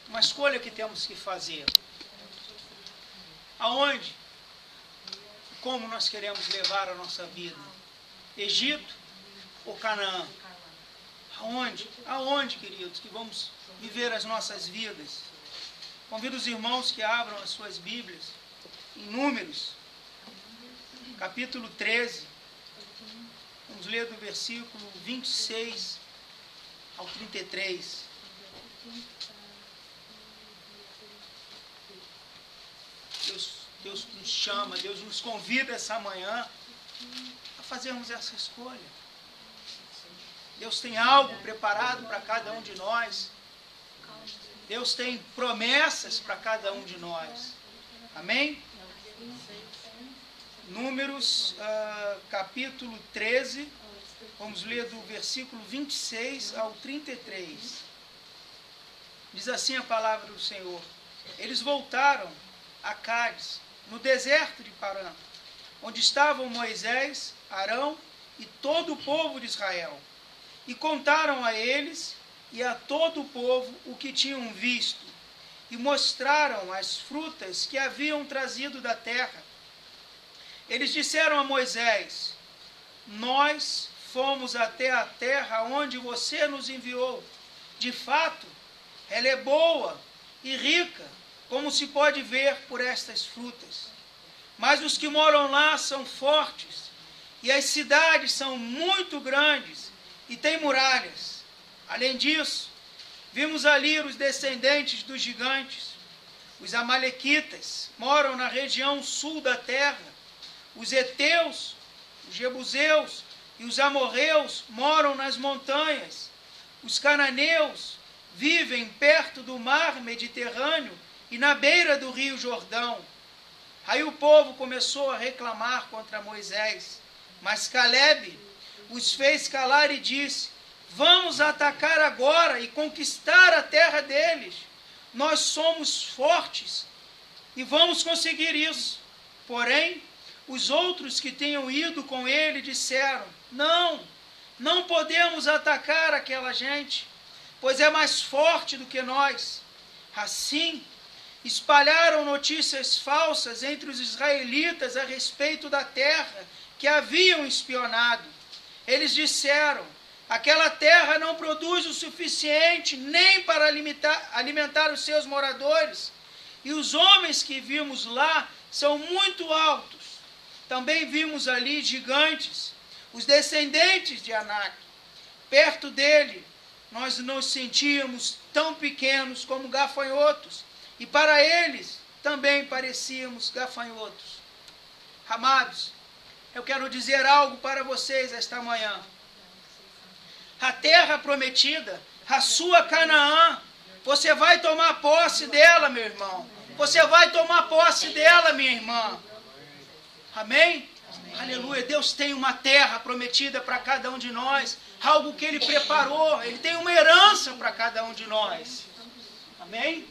uma escolha que temos que fazer. Aonde, como nós queremos levar a nossa vida? Egito ou Canaã? Aonde, queridos, que vamos viver as nossas vidas? Convido os irmãos que abram as suas Bíblias em Números, capítulo 13. Vamos ler do versículo 26 ao 33. Deus nos chama, Deus nos convida essa manhã a fazermos essa escolha. Deus tem algo preparado para cada um de nós. Deus tem promessas para cada um de nós. Amém? Números, capítulo 13, vamos ler do versículo 26 ao 33. Diz assim a palavra do Senhor: Eles voltaram a Cádiz, no deserto de Parã, onde estavam Moisés, Arão e todo o povo de Israel, e contaram a eles e a todo o povo o que tinham visto, e mostraram as frutas que haviam trazido da terra. Eles disseram a Moisés: Nós fomos até a terra onde você nos enviou. De fato, ela é boa e rica, como se pode ver por estas frutas. Mas os que moram lá são fortes, e as cidades são muito grandes e têm muralhas. Além disso, vimos ali os descendentes dos gigantes. Os amalequitas moram na região sul da terra. Os heteus, os jebuseus e os amorreus moram nas montanhas. Os cananeus vivem perto do mar Mediterrâneo e na beira do rio Jordão. Aí o povo começou a reclamar contra Moisés, mas Calebe os fez calar e disse: Vamos atacar agora e conquistar a terra deles. Nós somos fortes e vamos conseguir isso. Porém, os outros que tinham ido com ele disseram: Não podemos atacar aquela gente, pois é mais forte do que nós. Assim, espalharam notícias falsas entre os israelitas a respeito da terra que haviam espionado. Eles disseram: Aquela terra não produz o suficiente nem para alimentar os seus moradores, e os homens que vimos lá são muito altos. Também vimos ali gigantes, os descendentes de Anak. Perto dele, nós nos sentíamos tão pequenos como gafanhotos, e para eles também parecíamos gafanhotos. Amados, eu quero dizer algo para vocês esta manhã. A terra prometida, a sua Canaã, você vai tomar posse dela, meu irmão. Você vai tomar posse dela, minha irmã. Amém? Aleluia. Deus tem uma terra prometida para cada um de nós. Algo que Ele preparou. Ele tem uma herança para cada um de nós. Amém?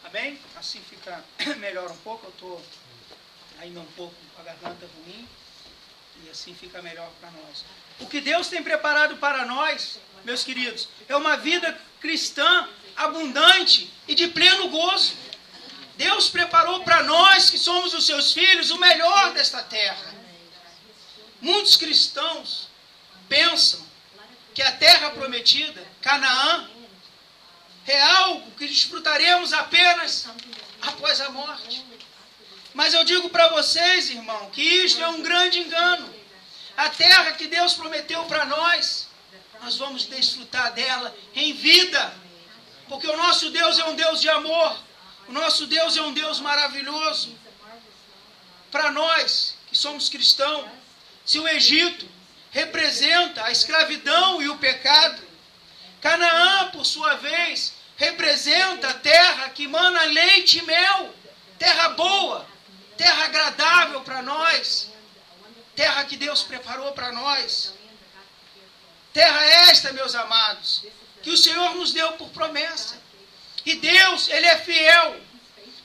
Amém? Assim fica melhor um pouco. Eu estou ainda um pouco com a garganta ruim. E assim fica melhor para nós. O que Deus tem preparado para nós, meus queridos, é uma vida cristã abundante e de pleno gozo. Deus preparou para nós, que somos os seus filhos, o melhor desta terra. Muitos cristãos pensam que a terra prometida, Canaã, é algo que desfrutaremos apenas após a morte. Mas eu digo para vocês, irmão, que isto é um grande engano. A terra que Deus prometeu para nós vamos desfrutar dela em vida. Porque o nosso Deus é um Deus de amor. O nosso Deus é um Deus maravilhoso. Para nós, que somos cristãos, se o Egito representa a escravidão e o pecado, Canaã, por sua vez, representa a terra que emana leite e mel, terra boa, terra agradável para nós, terra que Deus preparou para nós. Terra esta, meus amados, que o Senhor nos deu por promessa. E Deus, Ele é fiel.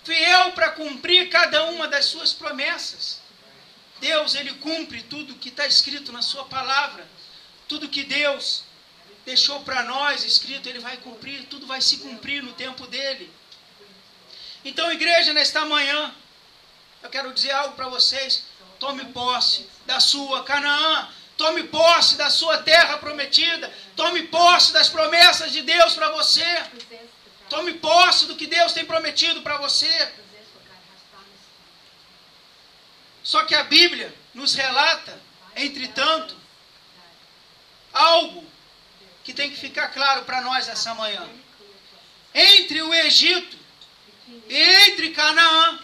Fiel para cumprir cada uma das suas promessas. Deus, Ele cumpre tudo que está escrito na sua palavra. Tudo que Deus deixou para nós escrito, Ele vai cumprir. Tudo vai se cumprir no tempo dEle. Então, igreja, nesta manhã, eu quero dizer algo para vocês. Tome posse da sua Canaã. Tome posse da sua terra prometida. Tome posse das promessas de Deus para você. Tome posse do que Deus tem prometido para você. Só que a Bíblia nos relata, entretanto, algo que tem que ficar claro para nós essa manhã. Entre o Egito e entre Canaã,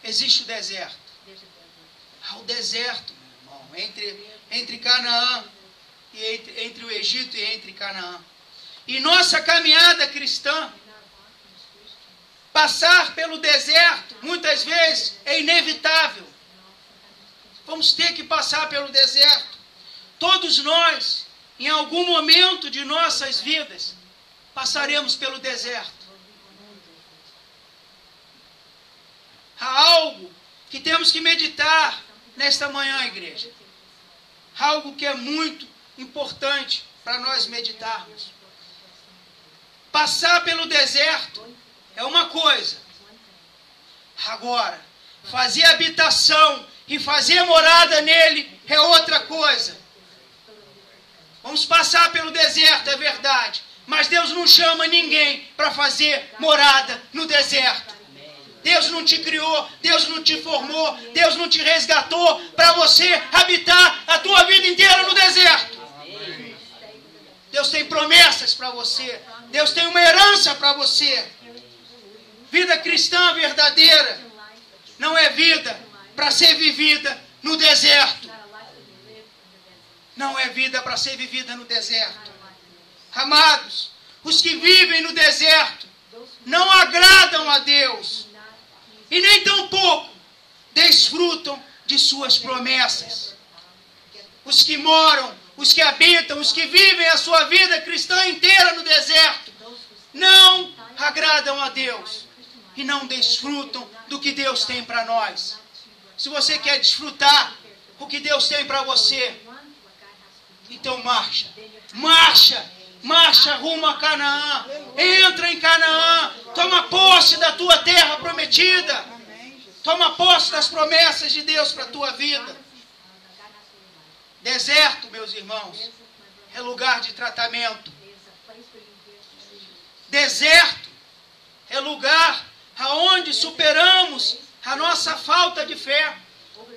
existe o deserto. Há o deserto, meu irmão, entre Canaã e entre o Egito e entre Canaã. E nossa caminhada cristã, passar pelo deserto, muitas vezes, é inevitável. Vamos ter que passar pelo deserto. Todos nós, em algum momento de nossas vidas, passaremos pelo deserto. Há algo que temos que meditar nesta manhã, igreja. Algo que é muito importante para nós meditarmos. Passar pelo deserto é uma coisa. Agora, fazer habitação e fazer morada nele é outra coisa. Vamos passar pelo deserto, é verdade. Mas Deus não chama ninguém para fazer morada no deserto. Deus não te criou, Deus não te formou, Deus não te resgatou para você habitar a tua vida inteira no deserto. Deus tem promessas para você. Deus tem uma herança para você. Vida cristã verdadeira não é vida para ser vivida no deserto. Não é vida para ser vivida no deserto. Amados, os que vivem no deserto não agradam a Deus. E nem tampouco desfrutam de suas promessas. Os que moram, os que habitam, os que vivem a sua vida cristã inteira no deserto, não agradam a Deus e não desfrutam do que Deus tem para nós. Se você quer desfrutar o que Deus tem para você, então marcha rumo a Canaã, entra em Canaã, toma posse da tua terra prometida, toma posse das promessas de Deus para a tua vida. Deserto, meus irmãos, é lugar de tratamento. Deserto é lugar aonde superamos a nossa falta de fé,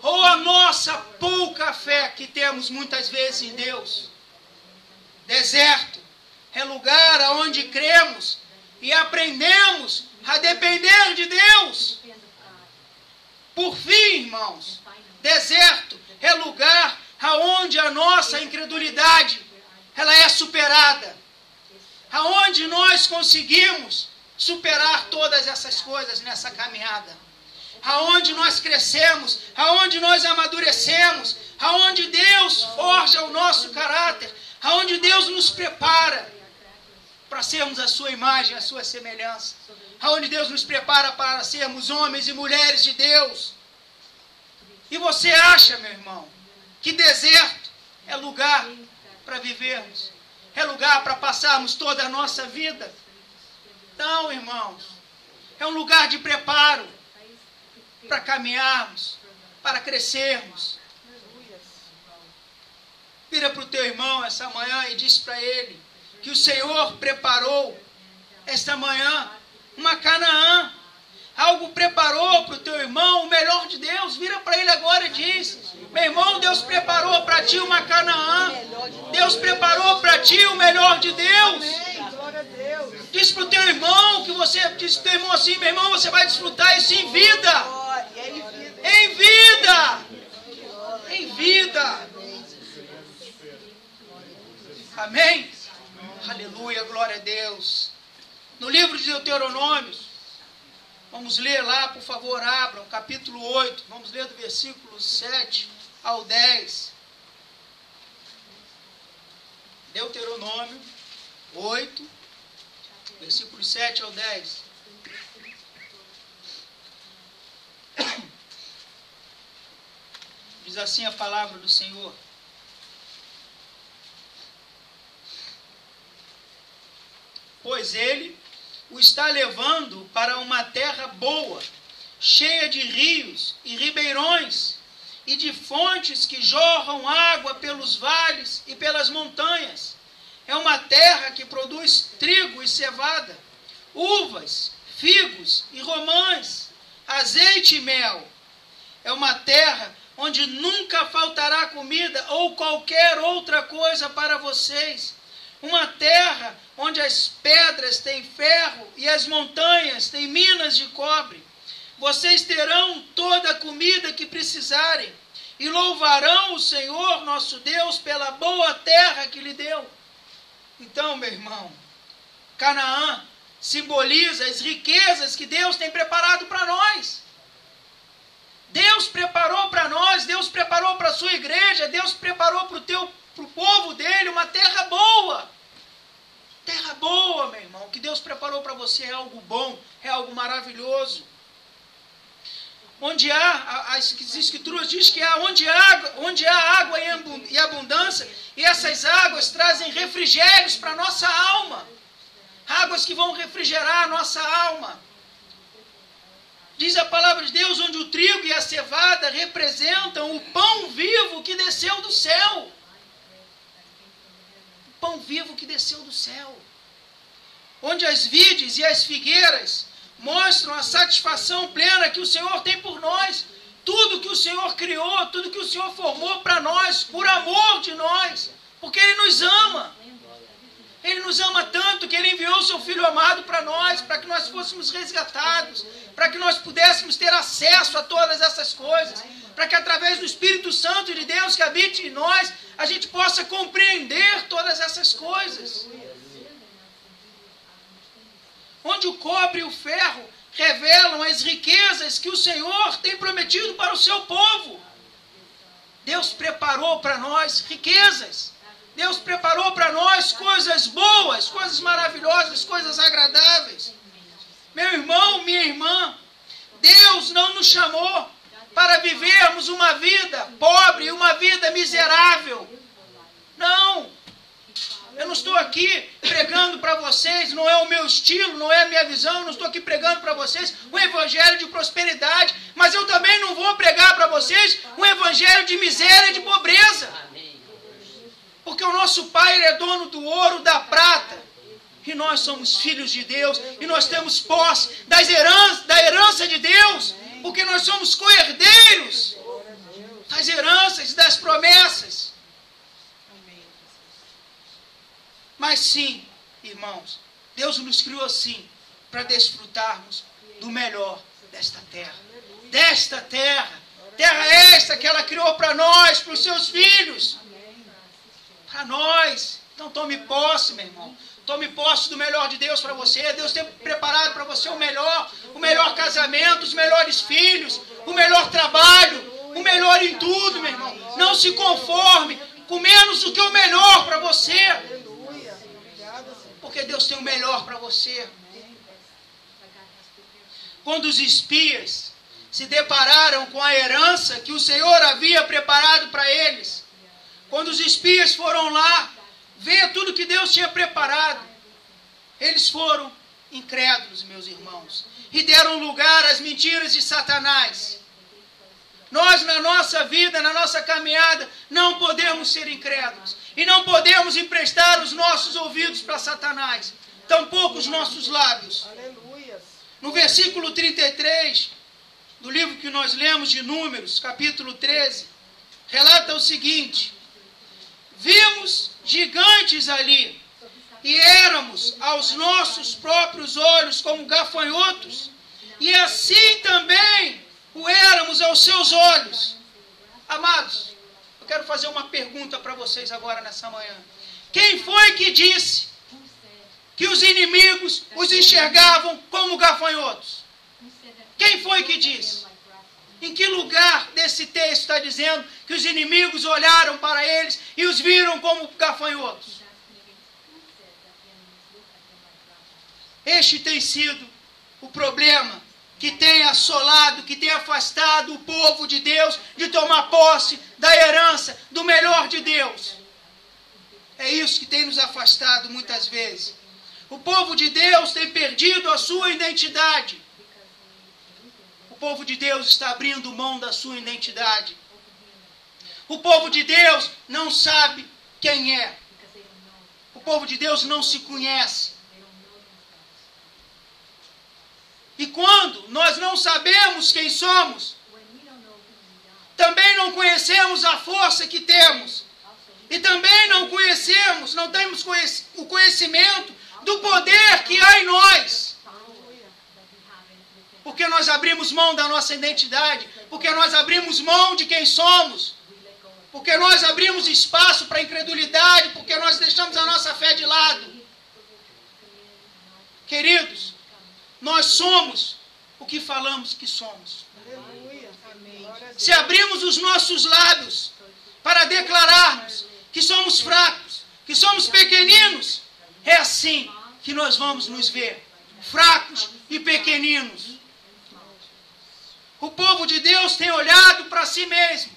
ou a nossa pouca fé que temos muitas vezes em Deus. Deserto é lugar aonde cremos e aprendemos a depender de Deus. Por fim, irmãos, deserto é lugar aonde a nossa incredulidade ela é superada. Aonde nós conseguimos superar todas essas coisas nessa caminhada. Aonde nós crescemos, aonde nós amadurecemos, aonde Deus forja o nosso caráter, aonde Deus nos prepara para sermos a sua imagem, a sua semelhança. Aonde Deus nos prepara para sermos homens e mulheres de Deus. E você acha, meu irmão, que deserto é lugar para vivermos? É lugar para passarmos toda a nossa vida? Não, irmãos. É um lugar de preparo para caminharmos, para crescermos. Vira para o teu irmão essa manhã e diz para ele que o Senhor preparou esta manhã uma Canaã. Algo preparou para o teu irmão, o melhor de Deus. Vira para ele agora e diz: meu irmão, Deus preparou para ti uma Canaã. Deus preparou para ti o melhor de Deus. Diz para o teu irmão que você diz para o teu irmão assim: meu irmão, você vai desfrutar isso em vida. Em vida. Em vida. Amém? Aleluia, glória a Deus. No livro de Deuteronômio, vamos ler lá, por favor, abram, capítulo 8. Vamos ler do versículo 7 ao 10. Deuteronômio 8, versículos 7 ao 10. Diz assim a palavra do Senhor. Pois ele o está levando para uma terra boa, cheia de rios e ribeirões, e de fontes que jorram água pelos vales e pelas montanhas. É uma terra que produz trigo e cevada, uvas, figos e romãs, azeite e mel. É uma terra onde nunca faltará comida ou qualquer outra coisa para vocês. Uma terra onde as pedras têm ferro e as montanhas têm minas de cobre. Vocês terão toda a comida que precisarem e louvarão o Senhor nosso Deus pela boa terra que lhe deu. Então, meu irmão, Canaã simboliza as riquezas que Deus tem preparado para nós. Deus preparou para nós, Deus preparou para a sua igreja, Deus preparou para o povo dele uma terra boa. Terra boa, meu irmão. O que Deus preparou para você é algo bom, é algo maravilhoso. Onde há, as escrituras dizem que onde há água e abundância, e essas águas trazem refrigérios para a nossa alma. Águas que vão refrigerar a nossa alma. Diz a palavra de Deus, onde o trigo e a cevada representam o pão vivo que desceu do céu. O pão vivo que desceu do céu. Onde as vides e as figueiras mostram a satisfação plena que o Senhor tem por nós. Tudo que o Senhor criou, tudo que o Senhor formou para nós, por amor de nós. Porque Ele nos ama. Ele nos ama tanto que Ele enviou o seu Filho amado para nós, para que nós fôssemos resgatados, para que nós pudéssemos ter acesso a todas essas coisas, para que através do Espírito Santo de Deus que habite em nós, a gente possa compreender todas essas coisas. Onde o cobre e o ferro revelam as riquezas que o Senhor tem prometido para o seu povo. Deus preparou para nós riquezas. Deus preparou para nós coisas boas, coisas maravilhosas, coisas agradáveis. Meu irmão, minha irmã, Deus não nos chamou para vivermos uma vida pobre, uma vida miserável. Não. Eu não estou aqui pregando para vocês, não é o meu estilo, não é a minha visão, eu não estou aqui pregando para vocês um evangelho de prosperidade, mas eu também não vou pregar para vocês um evangelho de miséria e de pobreza. Porque o nosso Pai ele é dono do ouro, da prata, e nós somos filhos de Deus, e nós temos posse da herança de Deus, porque nós somos co-herdeiros das heranças e das promessas. Mas sim, irmãos, Deus nos criou assim, para desfrutarmos do melhor desta terra. Desta terra. Terra esta que ela criou para nós, para os seus filhos. Para nós. Então tome posse, meu irmão. Tome posse do melhor de Deus para você. Deus tem preparado para você o melhor casamento, os melhores filhos, o melhor trabalho, o melhor em tudo, meu irmão. Não se conforme com menos do que o melhor para você. Porque Deus tem o melhor para você. Quando os espias se depararam com a herança que o Senhor havia preparado para eles, quando os espias foram lá ver tudo que Deus tinha preparado, eles foram incrédulos, meus irmãos, e deram lugar às mentiras de Satanás. Nós, na nossa vida, na nossa caminhada, não podemos ser incrédulos. E não podemos emprestar os nossos ouvidos para Satanás. Tampouco os nossos lábios. Aleluia. No versículo 33, do livro que nós lemos de Números, capítulo 13, relata o seguinte: vimos gigantes ali, e éramos aos nossos próprios olhos como gafanhotos, e assim também o éramos aos seus olhos. Amados, eu quero fazer uma pergunta para vocês agora nessa manhã. Quem foi que disse que os inimigos os enxergavam como gafanhotos? Quem foi que disse? Em que lugar desse texto está dizendo que os inimigos olharam para eles e os viram como gafanhotos? Este tem sido o problema que tem assolado, que tem afastado o povo de Deus de tomar posse da herança, do melhor de Deus. É isso que tem nos afastado muitas vezes. O povo de Deus tem perdido a sua identidade. O povo de Deus está abrindo mão da sua identidade. O povo de Deus não sabe quem é. O povo de Deus não se conhece. E quando nós não sabemos quem somos, também não conhecemos a força que temos. E também não temos o conhecimento do poder que há em nós. Porque nós abrimos mão da nossa identidade, porque nós abrimos mão de quem somos, porque nós abrimos espaço para a incredulidade, porque nós deixamos a nossa fé de lado. Queridos, nós somos o que falamos que somos. Se abrimos os nossos lábios para declararmos que somos fracos, que somos pequeninos, é assim que nós vamos nos ver, fracos e pequeninos. O povo de Deus tem olhado para si mesmo.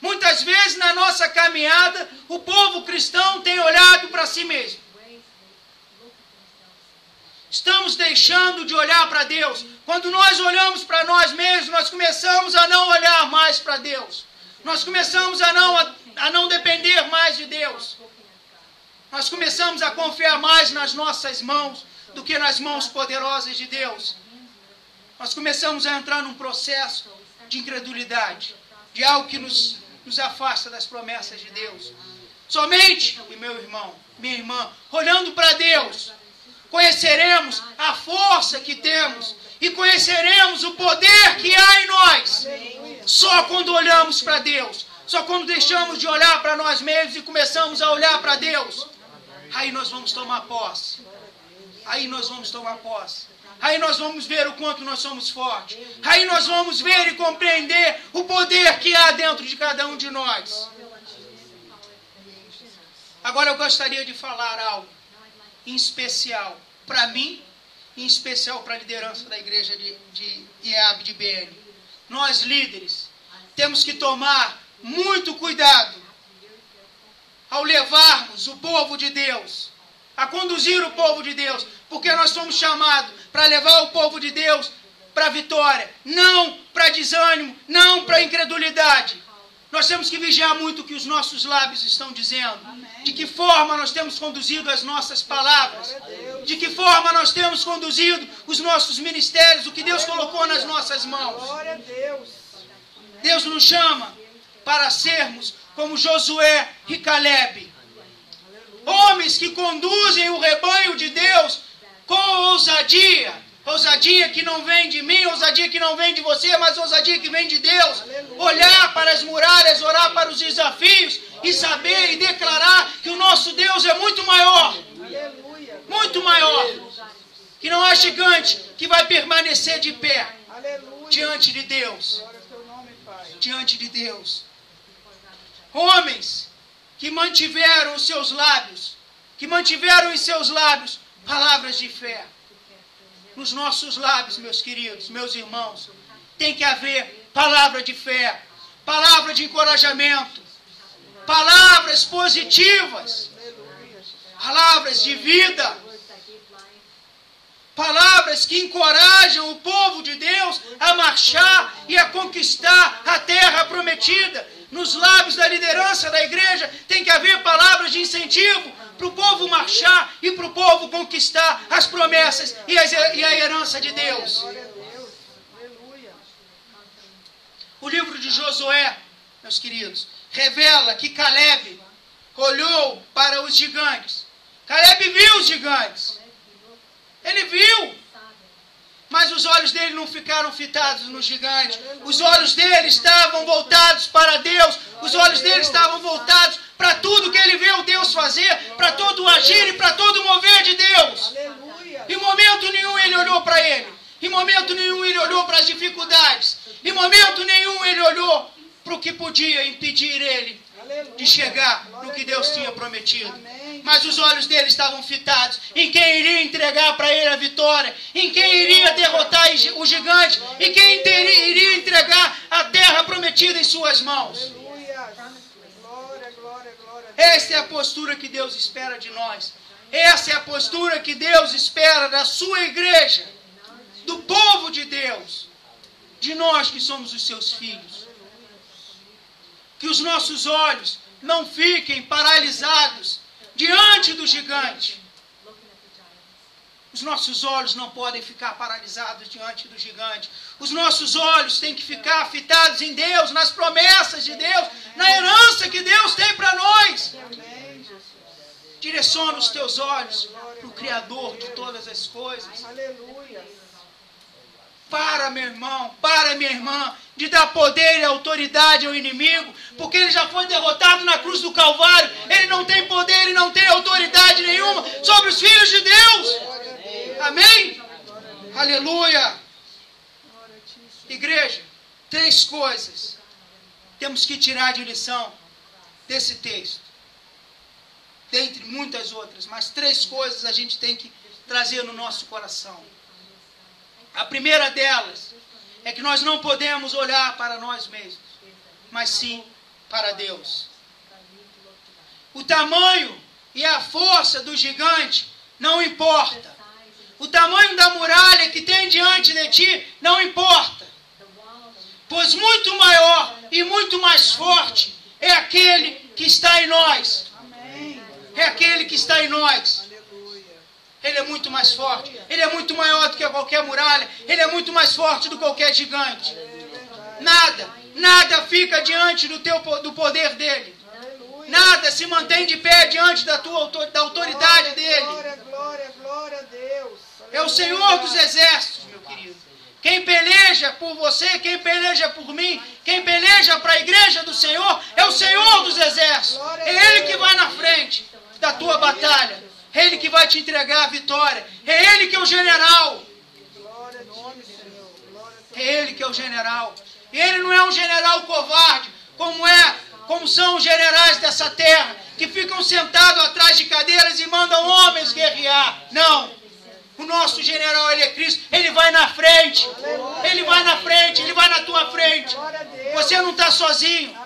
Muitas vezes na nossa caminhada, o povo cristão tem olhado para si mesmo. Estamos deixando de olhar para Deus. Quando nós olhamos para nós mesmos, nós começamos a não olhar mais para Deus. Nós começamos a não depender mais de Deus. Nós começamos a confiar mais nas nossas mãos do que nas mãos poderosas de Deus. Nós começamos a entrar num processo de incredulidade, de algo que nos afasta das promessas de Deus. Somente, meu irmão, minha irmã, olhando para Deus, conheceremos a força que temos e conheceremos o poder que há em nós. Só quando olhamos para Deus, só quando deixamos de olhar para nós mesmos e começamos a olhar para Deus, aí nós vamos tomar posse. Aí nós vamos tomar posse. Aí nós vamos ver o quanto nós somos fortes. Aí nós vamos ver e compreender o poder que há dentro de cada um de nós. Agora eu gostaria de falar algo em especial para mim, em especial para a liderança da igreja de IAB de BN. Nós líderes temos que tomar muito cuidado ao levarmos o povo de Deus, a conduzir o povo de Deus, porque nós somos chamados para levar o povo de Deus para a vitória, não para desânimo, não para incredulidade. Nós temos que vigiar muito o que os nossos lábios estão dizendo, de que forma nós temos conduzido as nossas palavras, de que forma nós temos conduzido os nossos ministérios, o que Deus colocou nas nossas mãos. Deus nos chama para sermos como Josué e Calebe, homens que conduzem o rebanho de Deus com ousadia. Ousadia que não vem de mim, ousadia que não vem de você, mas ousadia que vem de Deus. Olhar para as muralhas, orar para os desafios e saber e declarar que o nosso Deus é muito maior. Muito maior. Que não há gigante que vai permanecer de pé diante de Deus. Diante de Deus. Homens que mantiveram os seus lábios, que mantiveram em seus lábios palavras de fé. Nos nossos lábios, meus queridos, meus irmãos, tem que haver palavra de fé, palavra de encorajamento, palavras positivas, palavras de vida, palavras que encorajam o povo de Deus a marchar e a conquistar a terra prometida. Nos lábios da liderança da igreja tem que haver palavras de incentivo para o povo marchar e para o povo conquistar as promessas e a herança de Deus. O livro de Josué, meus queridos, revela que Calebe olhou para os gigantes. Calebe viu os gigantes. Ele viu. Mas os olhos dele não ficaram fitados nos gigantes. Os olhos dele estavam voltados para Deus. Os olhos dele estavam voltados para tudo que ele viu Deus fazer, para todo o agir e para todo o mover de Deus. Em momento nenhum ele olhou para ele. Em momento nenhum ele olhou para as dificuldades. Em momento nenhum ele olhou para o que podia impedir ele de chegar no que Deus tinha prometido. Mas os olhos dele estavam fitados em quem iria entregar para ele a vitória, em quem iria derrotar o gigante, em quem iria entregar a terra prometida em suas mãos. Esta é a postura que Deus espera de nós. Essa é a postura que Deus espera da sua igreja, do povo de Deus, de nós que somos os seus filhos. Que os nossos olhos não fiquem paralisados diante do gigante. Os nossos olhos não podem ficar paralisados diante do gigante. Os nossos olhos têm que ficar fitados em Deus, nas promessas de Deus, na herança que Deus tem para nós. Direciona os teus olhos para o Criador de todas as coisas. Para, meu irmão, para, minha irmã, de dar poder e autoridade ao inimigo, porque ele já foi derrotado na cruz do Calvário. Ele não tem poder e não tem autoridade nenhuma sobre os filhos de Deus. Amém? Aleluia. Igreja, 3 coisas temos que tirar de lição desse texto. Dentre muitas outras, mas 3 coisas a gente tem que trazer no nosso coração. A primeira delas é que nós não podemos olhar para nós mesmos, mas sim para Deus. O tamanho e a força do gigante não importa. O tamanho da muralha que tem diante de ti não importa. Pois muito maior e muito mais forte é aquele que está em nós. É aquele que está em nós. Ele é muito mais forte. Ele é muito maior do que qualquer muralha. Ele é muito mais forte do que qualquer gigante. Nada fica diante do poder dele. Nada se mantém de pé diante da autoridade dele. É o Senhor dos exércitos, meu querido. Quem peleja por você, quem peleja por mim, quem peleja para a igreja do Senhor, é o Senhor dos exércitos. É Ele que vai na frente da tua batalha. É Ele que vai te entregar a vitória. É Ele que é o general. É Ele que é o general. E Ele não é um general covarde, como são os generais dessa terra, que ficam sentados atrás de cadeiras e mandam homens guerrear. Não. O nosso general, Ele é Cristo. Ele vai na frente. Ele vai na frente. Ele vai na tua frente. Você não está sozinho.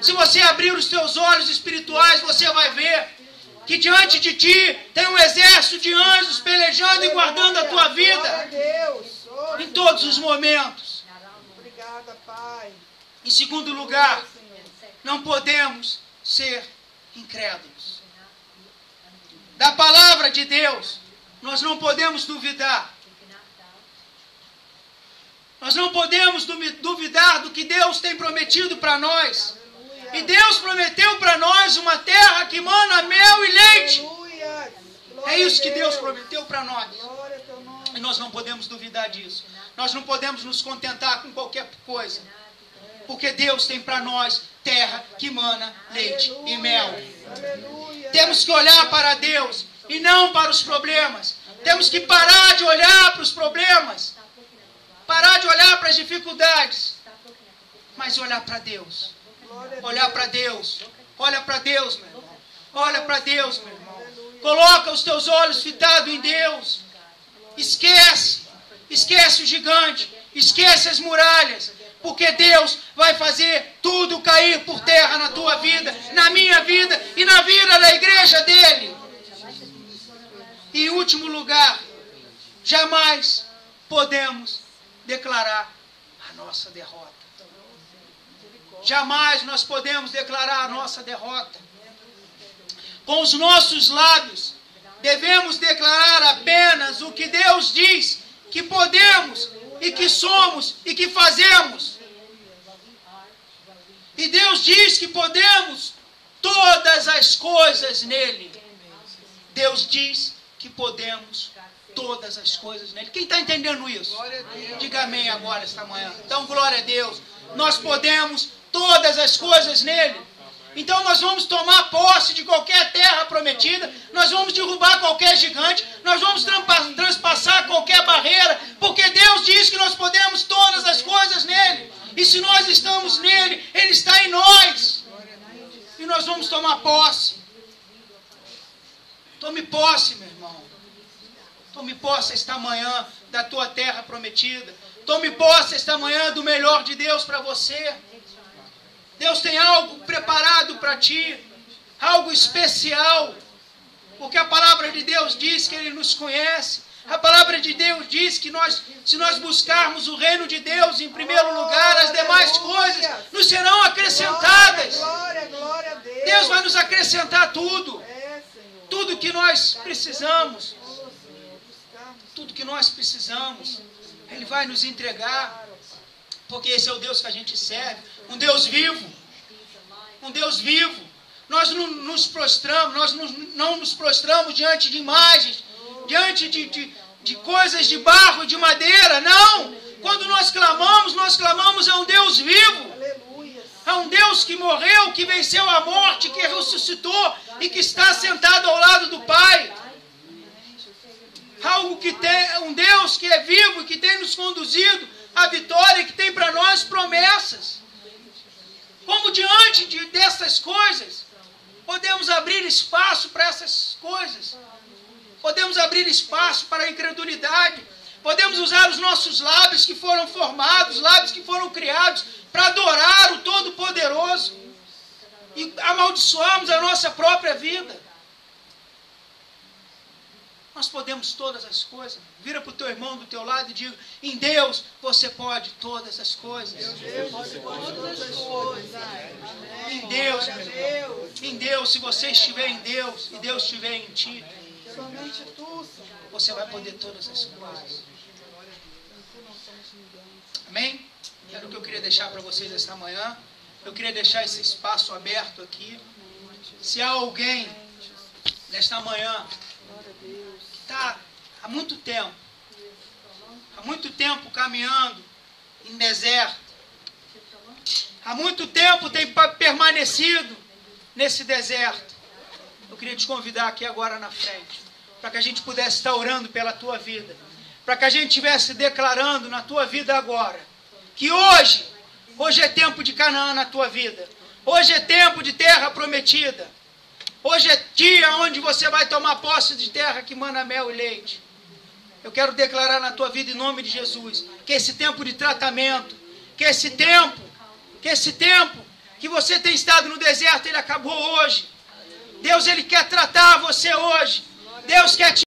Se você abrir os teus olhos espirituais, você vai ver que diante de ti tem um exército de anjos pelejando e guardando a tua vida em todos os momentos. Em segundo lugar, não podemos ser incrédulos. Da palavra de Deus, nós não podemos duvidar. Nós não podemos duvidar do que Deus tem prometido para nós. E Deus prometeu para nós uma terra que mana mel e leite. É isso que Deus prometeu para nós. E nós não podemos duvidar disso. Nós não podemos nos contentar com qualquer coisa. Porque Deus tem para nós terra que mana leite e mel. Temos que olhar para Deus e não para os problemas. Temos que parar de olhar para os problemas. Parar de olhar para as dificuldades. Mas olhar para Deus. Olhar para Deus. Olha para Deus, meu irmão. Olha para Deus, meu irmão. Coloca os teus olhos fitados em Deus. Esquece o gigante. Esquece as muralhas. Porque Deus vai fazer tudo cair por terra na tua vida, na minha vida e na vida da igreja dele. E em último lugar, jamais podemos declarar a nossa derrota. Jamais nós podemos declarar a nossa derrota. Com os nossos lábios, devemos declarar apenas o que Deus diz que podemos e que somos e que fazemos. E Deus diz que podemos todas as coisas nele. Deus diz que podemos todas as coisas nele. Quem está entendendo isso? Diga amém agora, esta manhã. Então, glória a Deus. Nós podemos todas as coisas nele. Então nós vamos tomar posse de qualquer terra prometida, nós vamos derrubar qualquer gigante, nós vamos transpassar qualquer barreira, porque Deus diz que nós podemos todas as coisas nele. E se nós estamos nele, ele está em nós. E nós vamos tomar posse. Tome posse, meu irmão. Tome posse esta manhã da tua terra prometida. Tome posse esta manhã do melhor de Deus para você. Deus tem algo preparado para ti. Algo especial. Porque a palavra de Deus diz que Ele nos conhece. A palavra de Deus diz que se nós buscarmos o reino de Deus em primeiro lugar, as demais coisas nos serão acrescentadas. Glória a Deus. Deus vai nos acrescentar tudo. Tudo que nós precisamos. Tudo que nós precisamos. Ele vai nos entregar. Porque esse é o Deus que a gente serve. Um Deus vivo. Um Deus vivo. Nós não nos prostramos, não nos prostramos diante de imagens, diante de coisas de barro, de madeira. Não! Quando nós clamamos a um Deus vivo. A um Deus que morreu, que venceu a morte, que ressuscitou e que está sentado ao lado do Pai. Um Deus que é vivo e que tem nos conduzido à vitória e que tem para nós promessas. Como diante dessas coisas, podemos abrir espaço para essas coisas. Podemos abrir espaço para a incredulidade. Podemos usar os nossos lábios que foram formados, lábios que foram criados para adorar o Todo-Poderoso. E amaldiçoarmos a nossa própria vida. Nós podemos todas as coisas. Vira para o teu irmão do teu lado e diga: em Deus você pode todas as coisas. Deus pode todas as coisas. Em Deus, meu irmão. Em Deus, se você estiver em Deus e Deus estiver em ti, somente tu, você vai poder todas as coisas. Amém? Era o que eu queria deixar para vocês esta manhã. Eu queria deixar esse espaço aberto aqui. Se há alguém nesta manhã que está há muito tempo caminhando em deserto, há muito tempo tem permanecido nesse deserto, eu queria te convidar aqui agora na frente, para que a gente pudesse estar orando pela tua vida, para que a gente estivesse declarando na tua vida agora, que hoje é tempo de Canaã na tua vida, hoje é tempo de terra prometida, hoje é dia onde você vai tomar posse de terra que mana mel e leite. Eu quero declarar na tua vida em nome de Jesus, que esse tempo de tratamento, que esse tempo que você tem estado no deserto, ele acabou hoje. Deus, ele quer tratar você hoje. Deus quer te